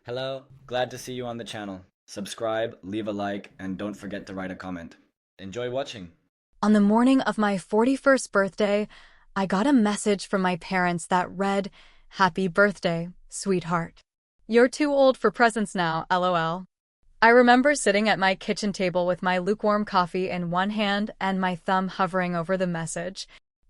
Hello, glad to see you on the channel. Subscribe, leave a like, and don't forget to write a comment. Enjoy watching. On the morning of my 41st birthday, I got a message from my parents that read, "Happy birthday, sweetheart. You're too old for presents now, LOL." I remember sitting at my kitchen table with my lukewarm coffee in one hand and my thumb hovering over the message.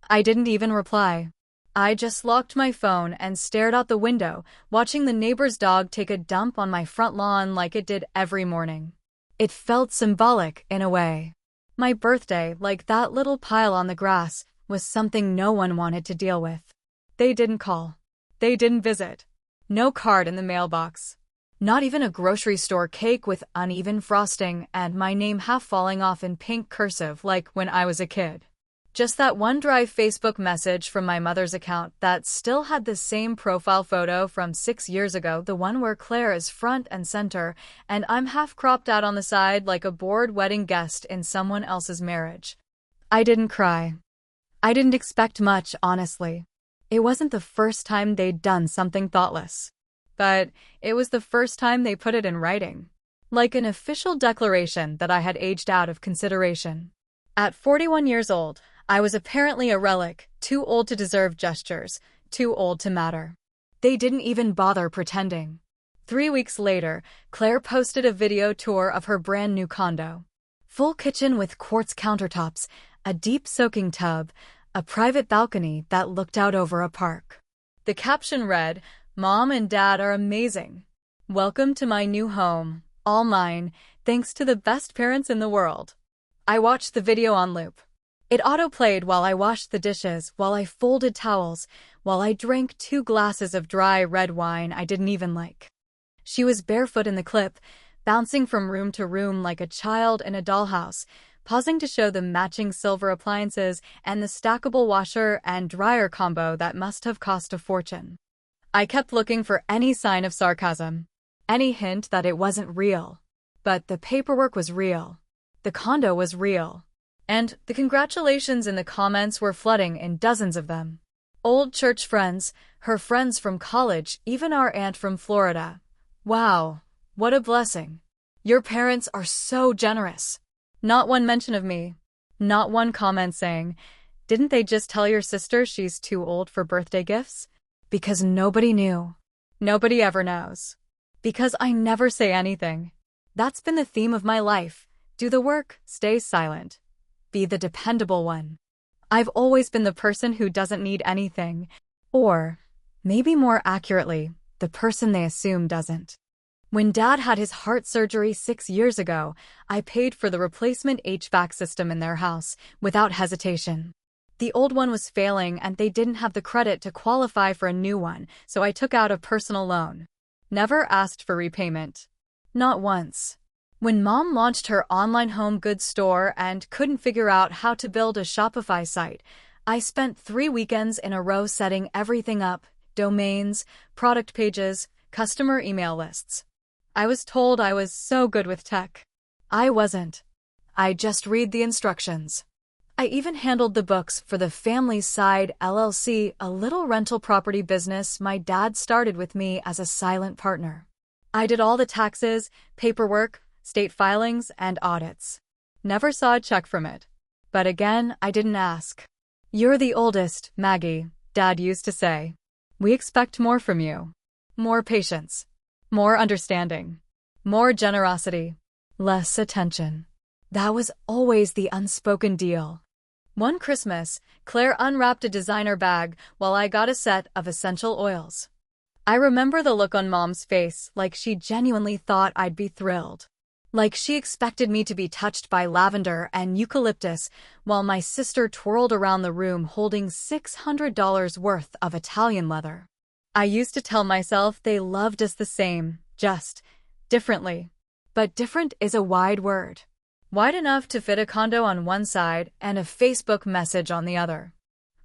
I didn't even reply. I just locked my phone and stared out the window, watching the neighbor's dog take a dump on my front lawn like it did every morning. It felt symbolic in a way. My birthday, like that little pile on the grass, was something no one wanted to deal with. They didn't call. They didn't visit. No card in the mailbox. Not even a grocery store cake with uneven frosting and my name half falling off in pink cursive like when I was a kid. Just that one dry Facebook message from my mother's account that still had the same profile photo from 6 years ago, the one where Claire is front and center, and I'm half cropped out on the side like a bored wedding guest in someone else's marriage. I didn't cry. I didn't expect much, honestly. It wasn't the first time they'd done something thoughtless. But it was the first time they put it in writing. Like an official declaration that I had aged out of consideration. At 41 years old, I was apparently a relic, too old to deserve gestures, too old to matter. They didn't even bother pretending. 3 weeks later, Claire posted a video tour of her brand new condo. Full kitchen with quartz countertops, a deep soaking tub, a private balcony that looked out over a park. The caption read, "Mom and Dad are amazing. Welcome to my new home, all mine, thanks to the best parents in the world." I watched the video on loop. It autoplayed while I washed the dishes, while I folded towels, while I drank 2 glasses of dry red wine I didn't even like. She was barefoot in the clip, bouncing from room to room like a child in a dollhouse, pausing to show the matching silver appliances and the stackable washer and dryer combo that must have cost a fortune. I kept looking for any sign of sarcasm, any hint that it wasn't real. But the paperwork was real. The condo was real. And the congratulations in the comments were flooding in dozens of them. Old church friends, her friends from college, even our aunt from Florida. Wow, what a blessing. Your parents are so generous. Not one mention of me. Not one comment saying, "Didn't they just tell your sister she's too old for birthday gifts?" Because nobody knew. Nobody ever knows. Because I never say anything. That's been the theme of my life. Do the work, stay silent. Be the dependable one. I've always been the person who doesn't need anything. Or, maybe more accurately, the person they assume doesn't. When Dad had his heart surgery 6 years ago, I paid for the replacement HVAC system in their house, without hesitation. The old one was failing and they didn't have the credit to qualify for a new one, so I took out a personal loan. Never asked for repayment. Not once. When Mom launched her online home goods store and couldn't figure out how to build a Shopify site, I spent 3 weekends in a row setting everything up: domains, product pages, customer email lists. I was told I was so good with tech. I wasn't. I just read the instructions. I even handled the books for the Family Side LLC, a little rental property business my dad started with me as a silent partner. I did all the taxes, paperwork, state filings, and audits. Never saw a check from it. But again, I didn't ask. "You're the oldest, Maggie," Dad used to say. "We expect more from you. More patience. More understanding. More generosity. Less attention." That was always the unspoken deal. One Christmas, Claire unwrapped a designer bag while I got a set of essential oils. I remember the look on Mom's face, like she genuinely thought I'd be thrilled. Like she expected me to be touched by lavender and eucalyptus, while my sister twirled around the room holding $600 worth of Italian leather. I used to tell myself they loved us the same, just differently. But different is a wide word. Wide enough to fit a condo on one side and a Facebook message on the other.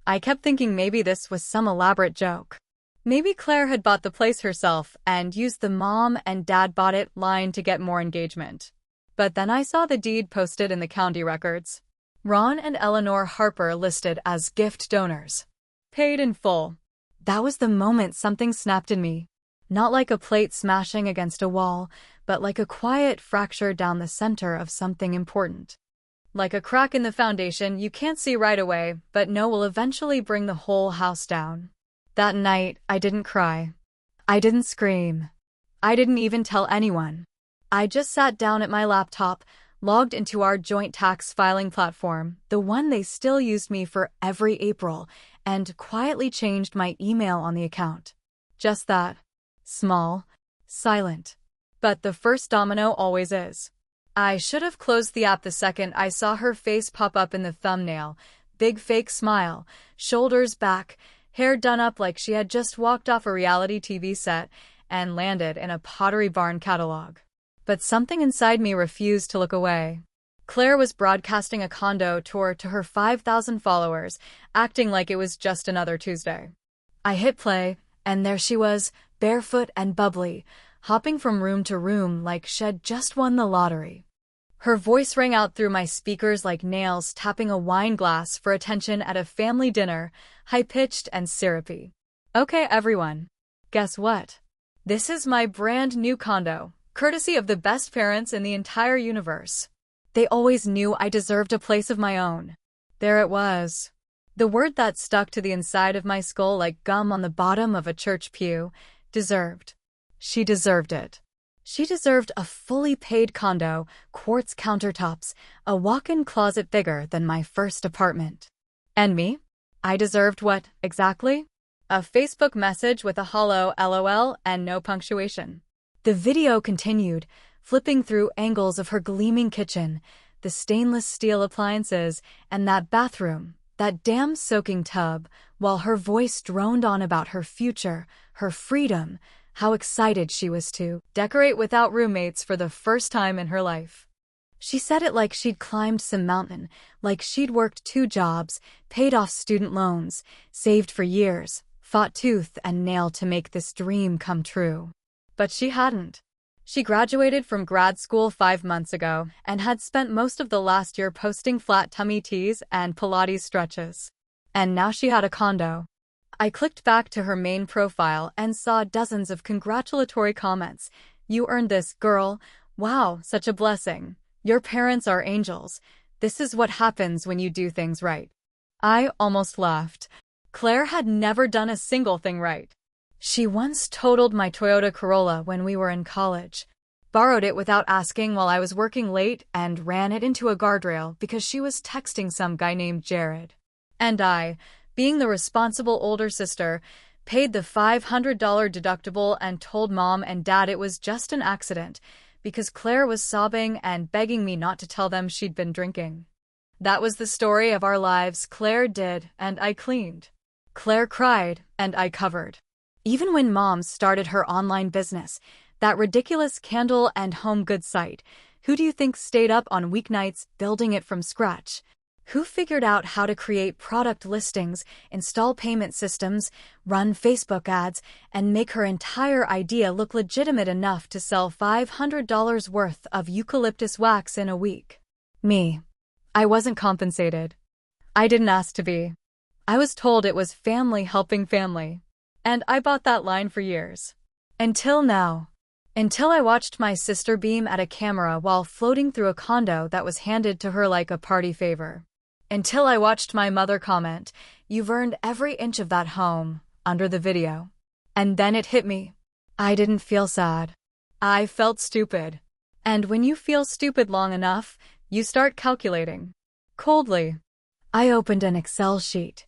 I kept thinking maybe this was some elaborate joke. Maybe Claire had bought the place herself and used the "Mom and Dad bought it" line to get more engagement. But then I saw the deed posted in the county records. Ron and Eleanor Harper listed as gift donors. Paid in full. That was the moment something snapped in me. Not like a plate smashing against a wall, but like a quiet fracture down the center of something important. Like a crack in the foundation you can't see right away, but know will eventually bring the whole house down. That night, I didn't cry. I didn't scream. I didn't even tell anyone. I just sat down at my laptop, logged into our joint tax filing platform, the one they still used me for every April, and quietly changed my email on the account. Just that. Small. Silent. But the first domino always is. I should have closed the app the second I saw her face pop up in the thumbnail. Big fake smile, shoulders back, hair done up like she had just walked off a reality TV set and landed in a Pottery Barn catalog. But something inside me refused to look away. Claire was broadcasting a Condo tour to her 5,000 followers, acting like it was just another Tuesday. I hit play, and there she was, barefoot and bubbly, hopping from room to room like she'd just won the lottery. Her voice rang out through my speakers like nails tapping a wine glass for attention at a family dinner, high-pitched and syrupy. Okay, everyone. Guess what? This is my brand new condo, courtesy of the best parents in the entire universe. They always knew I deserved a place of my own. There it was. The word that stuck to the inside of my skull like gum on the bottom of a church pew. Deserved. She deserved it. She deserved a fully paid condo, quartz countertops, a walk-in closet bigger than my first apartment. And me? I deserved what, exactly? A Facebook message with a hollow LOL and no punctuation. The video continued, flipping through angles of her gleaming kitchen, the stainless steel appliances, and that bathroom, that damn soaking tub, while her voice droned on about her future, her freedom, how excited she was to decorate without roommates for the first time in her life. She said it like she'd climbed some mountain, like she'd worked 2 jobs, paid off student loans, saved for years, fought tooth and nail to make this dream come true. But she hadn't. She graduated from grad school 5 months ago and had spent most of the last year posting flat tummy teas and Pilates stretches. And now she had a condo. I clicked back to her main profile and saw dozens of congratulatory comments. You earned this, girl. Wow, such a blessing. Your parents are angels. This is what happens when you do things right. I almost laughed. Claire had never done a single thing right. She once totaled my Toyota Corolla when we were in college, borrowed it without asking while I was working late, and ran it into a guardrail because she was texting some guy named Jared. And I, being the responsible older sister, paid the $500 deductible and told Mom and Dad it was just an accident because Claire was sobbing and begging me not to tell them she'd been drinking. That was the story of our lives. Claire did, and I cleaned. Claire cried, and I covered. Even when Mom started her online business, that ridiculous candle and home goods site, who do you think stayed up on weeknights building it from scratch? Who figured out how to create product listings, install payment systems, run Facebook ads, and make her entire idea look legitimate enough to sell $500 worth of eucalyptus wax in a week? Me. I wasn't compensated. I didn't ask to be. I was told it was family helping family. And I bought that line for years. Until now. Until I watched my sister beam at a camera while floating through a condo that was handed to her like a party favor. Until I watched my mother comment, "You've earned every inch of that home," under the video. And then it hit me. I didn't feel sad. I felt stupid. And when you feel stupid long enough, you start calculating. Coldly. I opened an Excel sheet.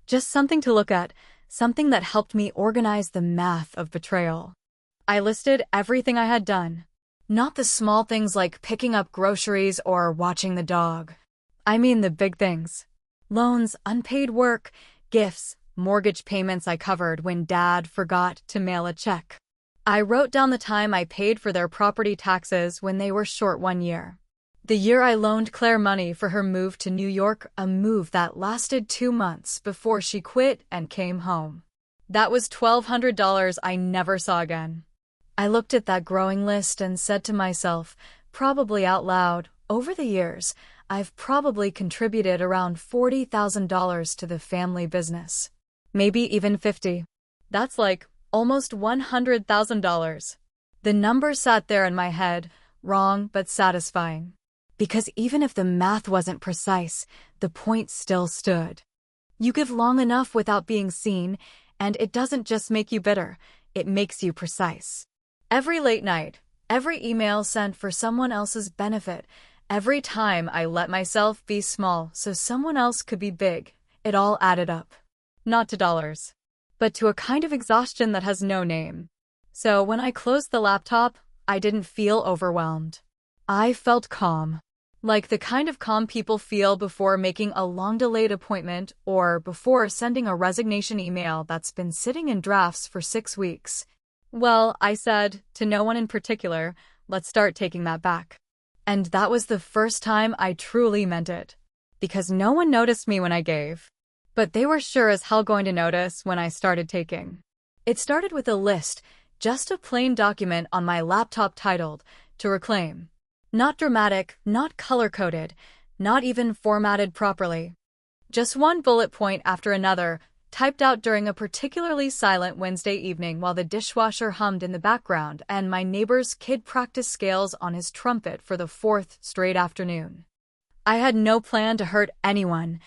Just something to look at, something that helped me organize the math of betrayal. I listed everything I had done. Not the small things like picking up groceries or watching the dog. I mean the big things. Loans, unpaid work, gifts, mortgage payments I covered when Dad forgot to mail a check. I wrote down the time I paid for their property taxes when they were short 1 year. The year I loaned Claire money for her move to New York, a move that lasted 2 months before she quit and came home. That was $1,200 I never saw again. I looked at that growing list and said to myself, probably out loud, over the years, I've probably contributed around $40,000 to the family business. Maybe even 50. That's like Almost $100,000. The number sat there in my head, wrong but satisfying. Because even if the math wasn't precise, the point still stood. You give long enough without being seen, and it doesn't just make you bitter, it makes you precise. Every late night, every email sent for someone else's benefit, every time I let myself be small so someone else could be big, it all added up. Not to dollars, but to a kind of exhaustion that has no name. So when I closed the laptop, I didn't feel overwhelmed. I felt calm. Like the kind of calm people feel before making a long-delayed appointment or before sending a resignation email that's been sitting in drafts for 6 weeks. Well, I said, to no one in particular, let's start taking that back. And that was the first time I truly meant it. Because no one noticed me when I gave. But they were sure as hell going to notice when I started taking. It started with a list, just a plain document on my laptop titled, "To Reclaim." Not dramatic, not color-coded, not even formatted properly. Just one bullet point after another, typed out during a particularly silent Wednesday evening while the dishwasher hummed in the background and my neighbor's kid practiced scales on his trumpet for the 4th straight afternoon. I had no plan to hurt anyone.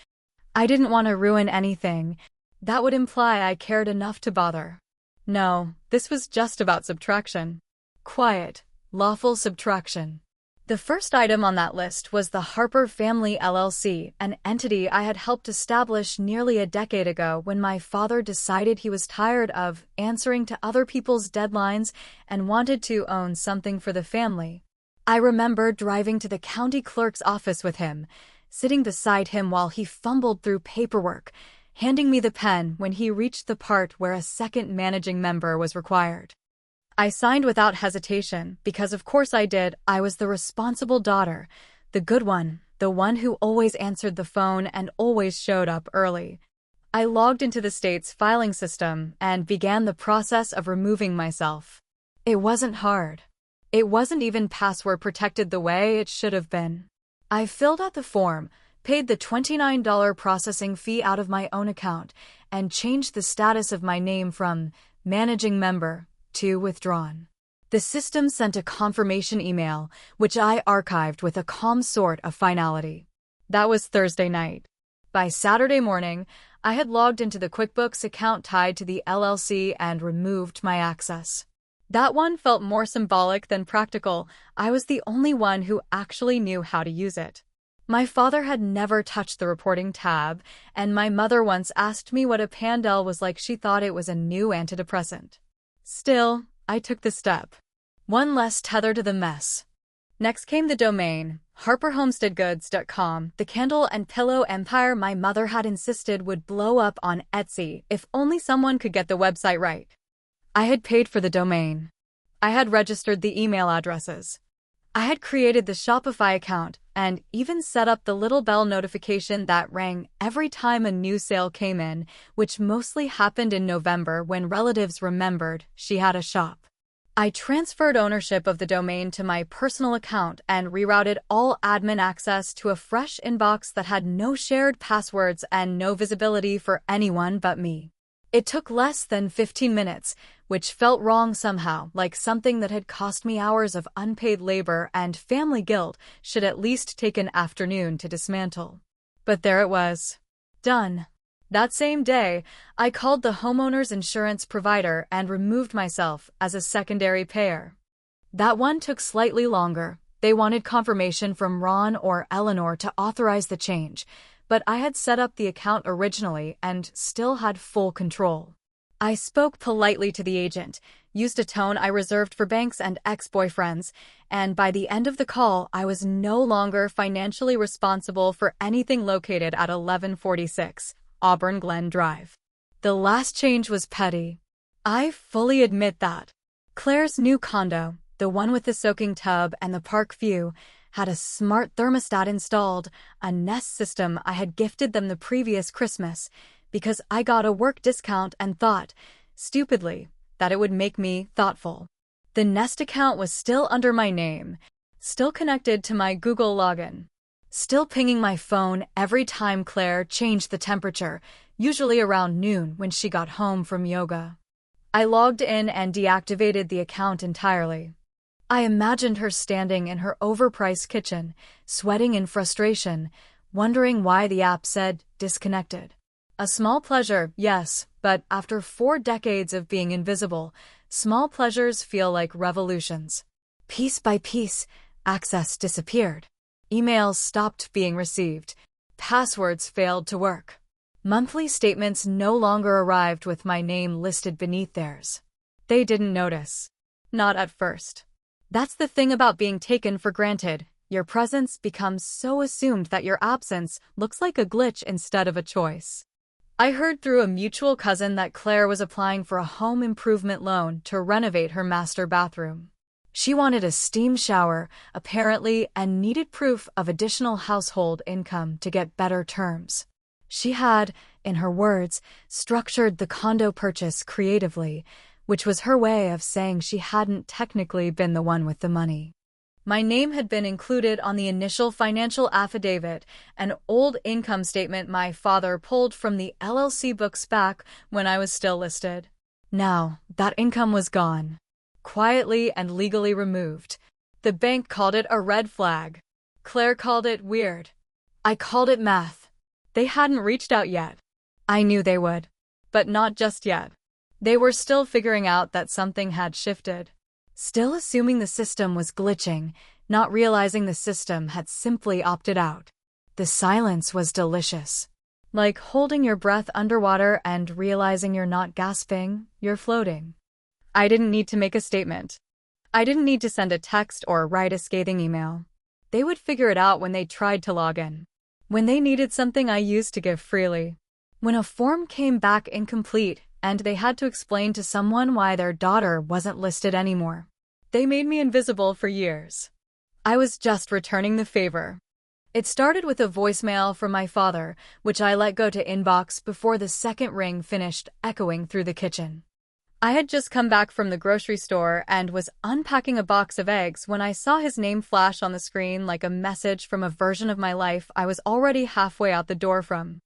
I didn't want to ruin anything. That would imply I cared enough to bother. No, this was just about subtraction. Quiet, lawful subtraction. The first item on that list was the Harper Family LLC, an entity I had helped establish nearly a decade ago when my father decided he was tired of answering to other people's deadlines and wanted to own something for the family. I remember driving to the county clerk's office with him, sitting beside him while he fumbled through paperwork, handing me the pen when he reached the part where a second managing member was required. I signed without hesitation, because of course I did. I was the responsible daughter, the good one, the one who always answered the phone and always showed up early. I logged into the state's filing system and began the process of removing myself. It wasn't hard. It wasn't even password protected the way it should have been. I filled out the form, paid the $29 processing fee out of my own account, and changed the status of my name from managing member to withdrawn. The system sent a confirmation email, which I archived with a calm sort of finality. That was Thursday night. By Saturday morning, I had logged into the QuickBooks account tied to the LLC and removed my access. That one felt more symbolic than practical. I was the only one who actually knew how to use it. My father had never touched the reporting tab, and my mother once asked me what a Pandel was like. She thought it was a new antidepressant. Still, I took the step. One less tether to the mess. Next came the domain, harperhomesteadgoods.com, the candle and pillow empire my mother had insisted would blow up on Etsy if only someone could get the website right. I had paid for the domain. I had registered the email addresses. I had created the Shopify account and even set up the little bell notification that rang every time a new sale came in, which mostly happened in November when relatives remembered she had a shop. I transferred ownership of the domain to my personal account and rerouted all admin access to a fresh inbox that had no shared passwords and no visibility for anyone but me. It took less than 15 minutes, which felt wrong somehow, like something that had cost me hours of unpaid labor and family guilt should at least take an afternoon to dismantle. But there it was. Done. That same day, I called the homeowner's insurance provider and removed myself as a secondary payer. That one took slightly longer. They wanted confirmation from Ron or Eleanor to authorize the change, but I had set up the account originally and still had full control. I spoke politely to the agent, used a tone I reserved for banks and ex-boyfriends, and by the end of the call, I was no longer financially responsible for anything located at 1146 Auburn Glen Drive. The last change was petty. I fully admit that. Claire's new condo, the one with the soaking tub and the park view, had a smart thermostat installed, a Nest system I had gifted them the previous Christmas, because I got a work discount and thought, stupidly, that it would make me thoughtful. The Nest account was still under my name, still connected to my Google login, still pinging my phone every time Claire changed the temperature, usually around noon when she got home from yoga. I logged in and deactivated the account entirely. I imagined her standing in her overpriced kitchen, sweating in frustration, wondering why the app said disconnected. A small pleasure, yes, but after 4 decades of being invisible, small pleasures feel like revolutions. Piece by piece, access disappeared. Emails stopped being received. Passwords failed to work. Monthly statements no longer arrived with my name listed beneath theirs. They didn't notice. Not at first. That's the thing about being taken for granted. Your presence becomes so assumed that your absence looks like a glitch instead of a choice. I heard through a mutual cousin that Claire was applying for a home improvement loan to renovate her master bathroom. She wanted a steam shower, apparently, and needed proof of additional household income to get better terms. She had, in her words, structured the condo purchase creatively, which was her way of saying she hadn't technically been the one with the money. My name had been included on the initial financial affidavit, an old income statement my father pulled from the LLC books back when I was still listed. Now, that income was gone. Quietly and legally removed. The bank called it a red flag. Claire called it weird. I called it math. They hadn't reached out yet. I knew they would. But not just yet. They were still figuring out that something had shifted. Still assuming the system was glitching, not realizing the system had simply opted out. The silence was delicious. Like holding your breath underwater and realizing you're not gasping, you're floating. I didn't need to make a statement. I didn't need to send a text or write a scathing email. They would figure it out when they tried to log in. When they needed something I used to give freely. When a form came back incomplete and they had to explain to someone why their daughter wasn't listed anymore. They made me invisible for years. I was just returning the favor. It started with a voicemail from my father, which I let go to inbox before the second ring finished echoing through the kitchen. I had just come back from the grocery store and was unpacking a box of eggs when I saw his name flash on the screen like a message from a version of my life I was already halfway out the door from.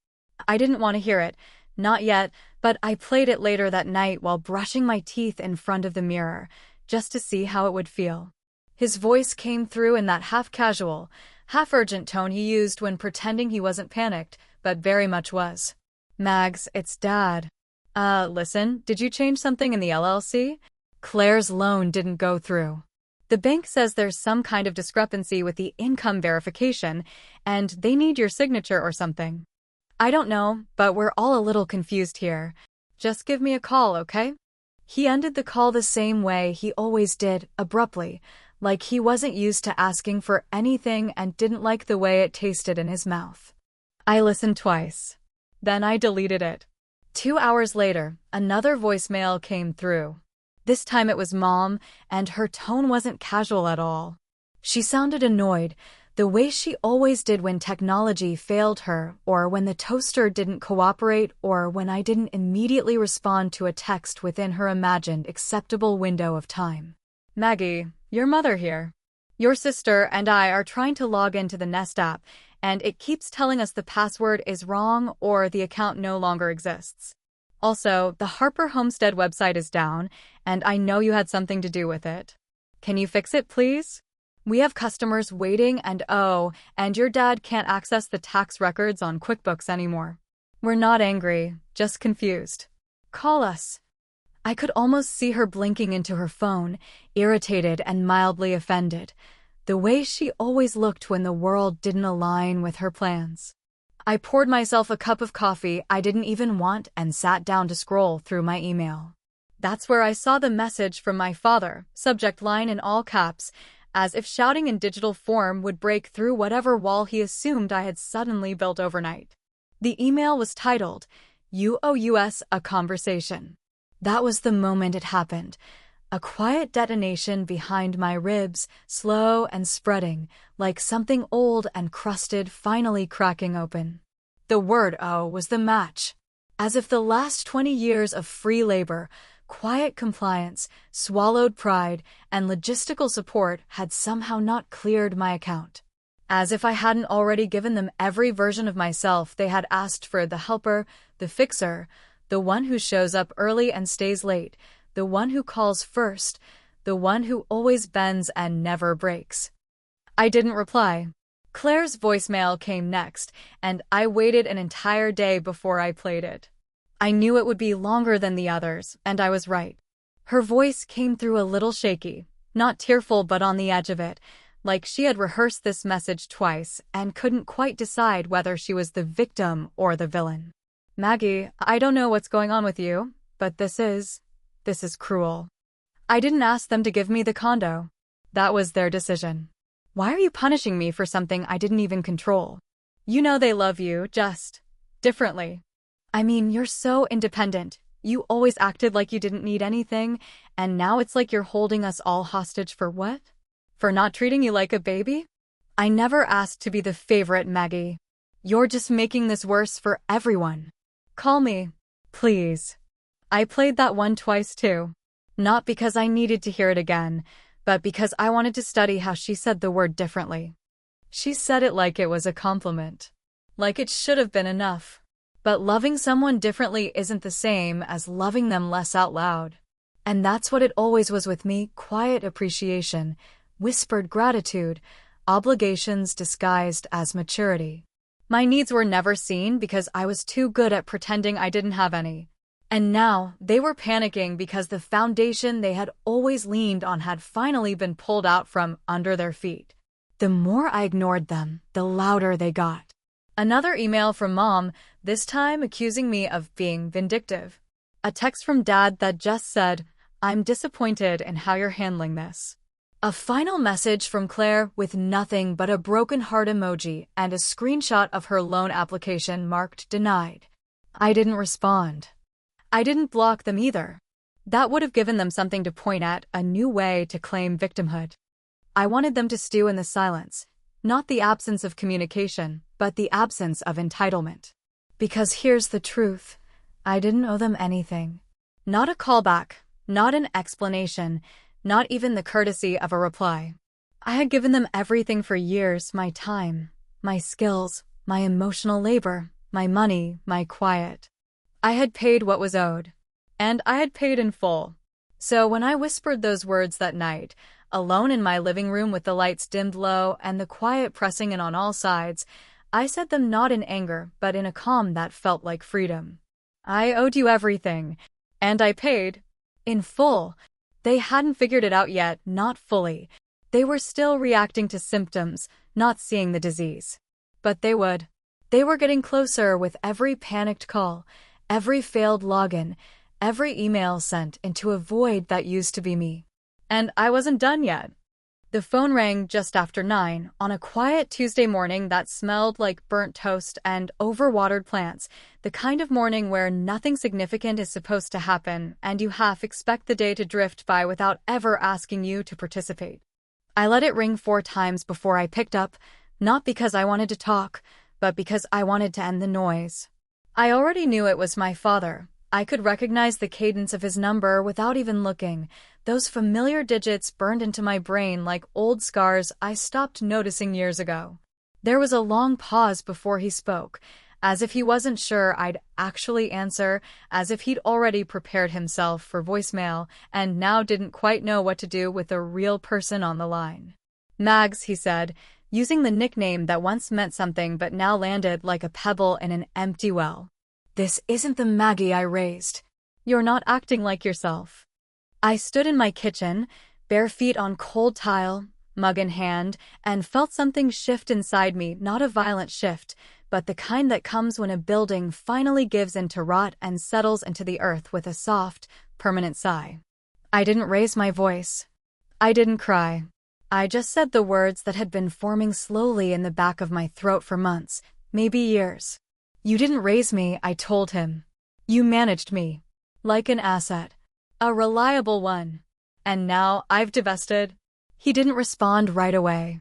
I didn't want to hear it. Not yet, but I played it later that night while brushing my teeth in front of the mirror, just to see how it would feel. His voice came through in that half-casual, half-urgent tone he used when pretending he wasn't panicked, but very much was. Mags, it's Dad. Listen, did you change something in the LLC? Claire's loan didn't go through. The bank says there's some kind of discrepancy with the income verification, and they need your signature or something. I don't know, but we're all a little confused here. Just give me a call, okay? He ended the call the same way he always did, abruptly, like he wasn't used to asking for anything and didn't like the way it tasted in his mouth. I listened twice. Then I deleted it. 2 hours later, another voicemail came through. This time it was Mom, and her tone wasn't casual at all. She sounded annoyed, the way she always did when technology failed her, or when the toaster didn't cooperate, or when I didn't immediately respond to a text within her imagined acceptable window of time. Maggie, your mother here. Your sister and I are trying to log into the Nest app, and it keeps telling us the password is wrong or the account no longer exists. Also, the Harper Homestead website is down, and I know you had something to do with it. Can you fix it, please? We have customers waiting and your dad can't access the tax records on QuickBooks anymore. We're not angry, just confused. Call us. I could almost see her blinking into her phone, irritated and mildly offended, the way she always looked when the world didn't align with her plans. I poured myself a cup of coffee I didn't even want and sat down to scroll through my email. That's where I saw the message from my father, subject line in all caps, as if shouting in digital form would break through whatever wall he assumed I had suddenly built overnight. The email was titled, "You owe us a conversation." That was the moment it happened. A quiet detonation behind my ribs, slow and spreading, like something old and crusted finally cracking open. The word "oh" was the match. As if the last 20 years of free labor, quiet compliance, swallowed pride, and logistical support had somehow not cleared my account. As if I hadn't already given them every version of myself they had asked for: the helper, the fixer, the one who shows up early and stays late, the one who calls first, the one who always bends and never breaks. I didn't reply. Claire's voicemail came next, and I waited an entire day before I played it. I knew it would be longer than the others, and I was right. Her voice came through a little shaky, not tearful but on the edge of it, like she had rehearsed this message twice and couldn't quite decide whether she was the victim or the villain. Maggie, I don't know what's going on with you, but this is cruel. I didn't ask them to give me the condo. That was their decision. Why are you punishing me for something I didn't even control? You know they love you, just differently. I mean, you're so independent. You always acted like you didn't need anything, and now it's like you're holding us all hostage for what? For not treating you like a baby? I never asked to be the favorite, Maggie. You're just making this worse for everyone. Call me, please. I played that one twice too. Not because I needed to hear it again, but because I wanted to study how she said the word differently. She said it like it was a compliment. Like it should have been enough. But loving someone differently isn't the same as loving them less out loud. And that's what it always was with me, quiet appreciation, whispered gratitude, obligations disguised as maturity. My needs were never seen because I was too good at pretending I didn't have any. And now they were panicking because the foundation they had always leaned on had finally been pulled out from under their feet. The more I ignored them, the louder they got. Another email from Mom, this time accusing me of being vindictive. A text from Dad that just said, "I'm disappointed in how you're handling this." A final message from Claire with nothing but a broken heart emoji and a screenshot of her loan application marked denied. I didn't respond. I didn't block them either. That would have given them something to point at, a new way to claim victimhood. I wanted them to stew in the silence, not the absence of communication, but the absence of entitlement. Because here's the truth, I didn't owe them anything. Not a callback, not an explanation, not even the courtesy of a reply. I had given them everything for years, my time, my skills, my emotional labor, my money, my quiet. I had paid what was owed, and I had paid in full. So when I whispered those words that night, alone in my living room with the lights dimmed low and the quiet pressing in on all sides, I said them not in anger, but in a calm that felt like freedom. I owed you everything, and I paid. In full. They hadn't figured it out yet, not fully. They were still reacting to symptoms, not seeing the disease. But they would. They were getting closer with every panicked call, every failed login, every email sent into a void that used to be me. And I wasn't done yet. The phone rang just after 9 on a quiet Tuesday morning that smelled like burnt toast and overwatered plants, the kind of morning where nothing significant is supposed to happen and you half expect the day to drift by without ever asking you to participate. I let it ring 4 times before I picked up, not because I wanted to talk, but because I wanted to end the noise. I already knew it was my father. I could recognize the cadence of his number without even looking. Those familiar digits burned into my brain like old scars I stopped noticing years ago. There was a long pause before he spoke, as if he wasn't sure I'd actually answer, as if he'd already prepared himself for voicemail and now didn't quite know what to do with a real person on the line. "Mags," he said, using the nickname that once meant something but now landed like a pebble in an empty well. "This isn't the Maggie I raised. You're not acting like yourself." I stood in my kitchen, bare feet on cold tile, mug in hand, and felt something shift inside me, not a violent shift, but the kind that comes when a building finally gives in to rot and settles into the earth with a soft, permanent sigh. I didn't raise my voice. I didn't cry. I just said the words that had been forming slowly in the back of my throat for months, maybe years. "You didn't raise me," I told him. "You managed me. Like an asset. A reliable one. And now I've divested." He didn't respond right away.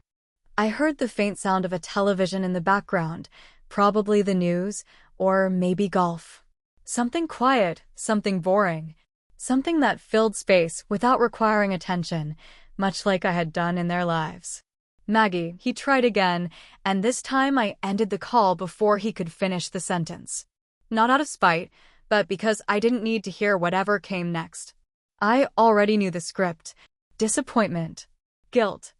I heard the faint sound of a television in the background, probably the news, or maybe golf. Something quiet, something boring. Something that filled space without requiring attention, much like I had done in their lives. "Maggie," he tried again, and this time I ended the call before he could finish the sentence. Not out of spite, but because I didn't need to hear whatever came next. I already knew the script. Disappointment. Guilt.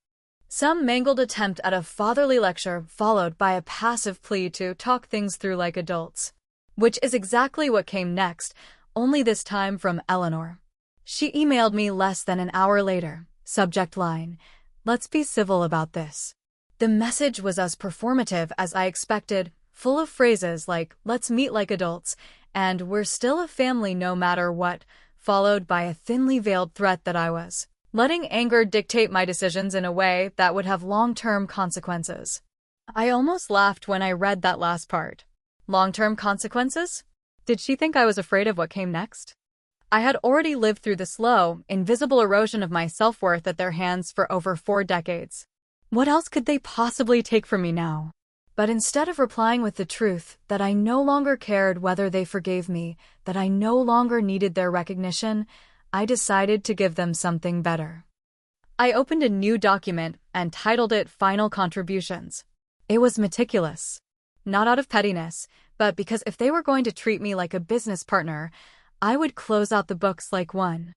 Some mangled attempt at a fatherly lecture followed by a passive plea to talk things through like adults. Which is exactly what came next, only this time from Eleanor. She emailed me less than an hour later. Subject line: "Let's be civil about this." The message was as performative as I expected, full of phrases like "let's meet like adults" and "we're still a family no matter what," followed by a thinly veiled threat that I was letting anger dictate my decisions in a way that would have long-term consequences. I almost laughed when I read that last part. Long-term consequences? Did she think I was afraid of what came next? I had already lived through the slow, invisible erosion of my self-worth at their hands for over 4 decades. What else could they possibly take from me now? But instead of replying with the truth that I no longer cared whether they forgave me, that I no longer needed their recognition, I decided to give them something better. I opened a new document and titled it Final Contributions. It was meticulous. Not out of pettiness, but because if they were going to treat me like a business partner, I would close out the books like one.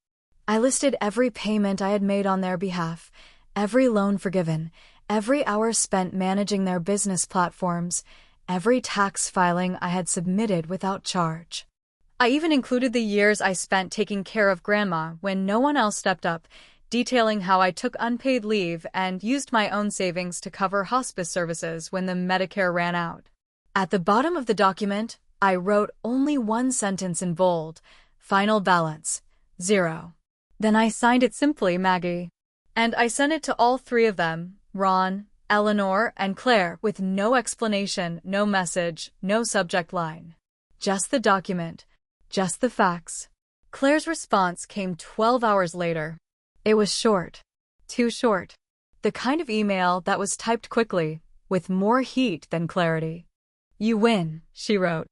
I listed every payment I had made on their behalf, every loan forgiven, every hour spent managing their business platforms, every tax filing I had submitted without charge. I even included the years I spent taking care of Grandma when no one else stepped up, detailing how I took unpaid leave and used my own savings to cover hospice services when the Medicare ran out. At the bottom of the document, I wrote only one sentence in bold: "Final balance, 0." Then I signed it simply Maggie. And I sent it to all 3 of them, Ron, Eleanor, and Claire, with no explanation, no message, no subject line. Just the document. Just the facts. Claire's response came 12 hours later. It was short. Too short. The kind of email that was typed quickly, with more heat than clarity. "You win," she wrote.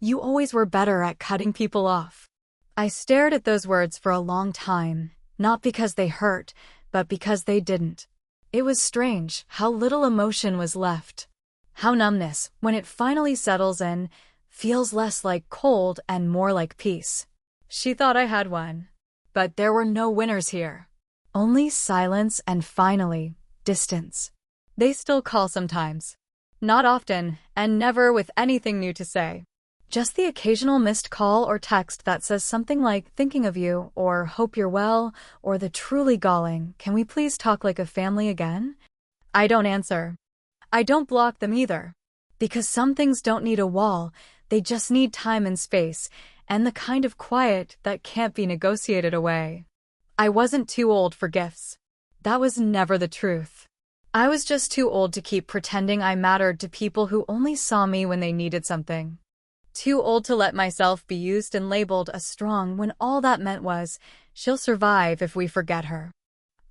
"You always were better at cutting people off." I stared at those words for a long time, not because they hurt, but because they didn't. It was strange how little emotion was left. How numbness, when it finally settles in, feels less like cold and more like peace. She thought I had one. But there were no winners here. Only silence and, finally, distance. They still call sometimes. Not often, and never with anything new to say. Just the occasional missed call or text that says something like "thinking of you," or "hope you're well," or the truly galling "can we please talk like a family again?" I don't answer. I don't block them either. Because some things don't need a wall, they just need time and space, and the kind of quiet that can't be negotiated away. I wasn't too old for gifts. That was never the truth. I was just too old to keep pretending I mattered to people who only saw me when they needed something. Too old to let myself be used and labeled as strong when all that meant was, she'll survive if we forget her.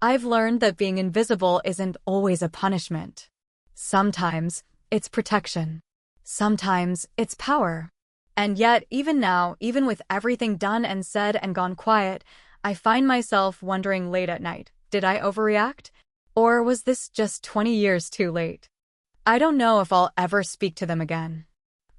I've learned that being invisible isn't always a punishment. Sometimes, it's protection. Sometimes, it's power. And yet, even now, even with everything done and said and gone quiet, I find myself wondering late at night, did I overreact? Or was this just 20 years too late? I don't know if I'll ever speak to them again.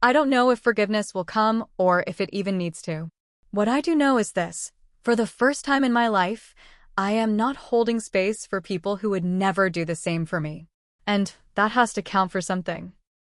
I don't know if forgiveness will come or if it even needs to. What I do know is this: for the first time in my life, I am not holding space for people who would never do the same for me. And that has to count for something.